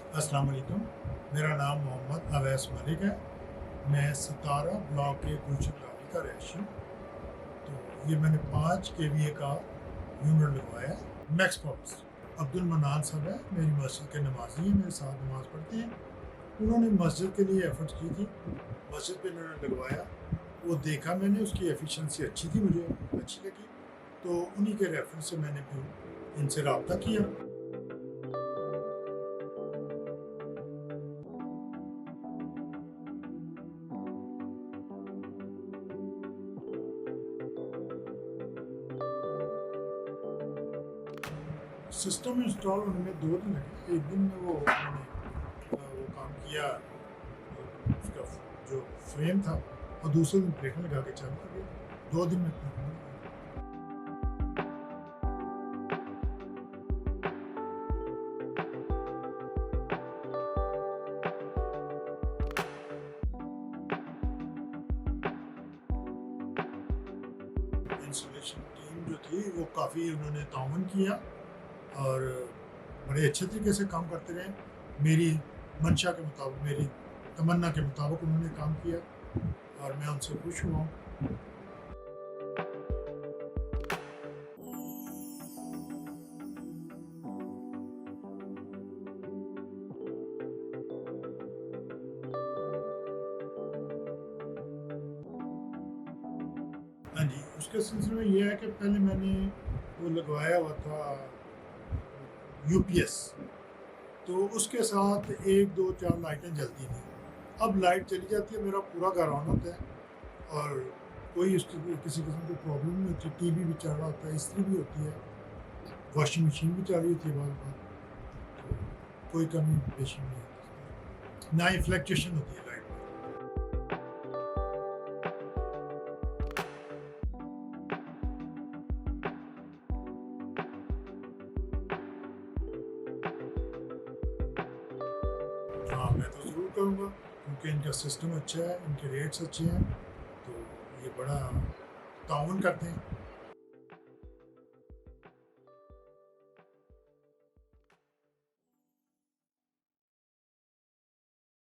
अस्सलाम वालेकुम। मेरा नाम मोहम्मद अवैस मलिक है। मैं सतारा ब्लॉक के गुलशन लावी का रहायशी हूँ। तो ये मैंने 5 केवीए का यूनिट लगवाया है। मैक्स पावर्स अब्दुल मनान साहब है, मेरी मस्जिद के नमाजी हैं, मेरे साथ नमाज़ पढ़ते हैं। उन्होंने मस्जिद के लिए एफ़र्ट की थी, मस्जिद पे उन्होंने लगवाया। वो देखा मैंने, उसकी एफिशिएंसी अच्छी थी, मुझे अच्छी लगी। तो उन्हीं के रेफ़रेंस से मैंने फिर इनसे रब्ता किया। सिस्टम इंस्टॉल होने में 2 दिन लगे। एक दिन में वो उन्होंने वो काम किया, उसका जो फ्रेम था, और दूसरे दिन प्लेटें लगा के चालू कर दिया। 2 दिन में प्लेटें लग गई। इंस्टॉलेशन टीम जो थी वो काफ़ी उन्होंने ताउन किया और बड़े अच्छे तरीके से काम करते रहे। मेरी मंशा के मुताबिक, मेरी तमन्ना के मुताबिक उन्होंने काम किया और मैं उनसे खुश हुआ हूँ। हाँ जी, उसके सिलसिले में ये है कि पहले मैंने वो लगवाया हुआ था यूपीएस, तो उसके साथ 1, 2, 4 लाइटें जलती थी। अब लाइट चली जाती है, मेरा पूरा घर ऑन होता है और कोई उसकी किसी किस्म की प्रॉब्लम नहीं होती। टीवी भी चल रहा होता है, इस्त्री भी होती है, वॉशिंग मशीन भी चल रही होती है बार-बार, तो कोई कमी पेशी नहीं होती, ना ही फ्लक्चुएशन होती है लाइट में। हाँ, मैं तो ज़रूर करूँगा क्योंकि इनका सिस्टम अच्छा है, इनके रेट्स अच्छे हैं, तो ये बड़ा ताउन करते हैं।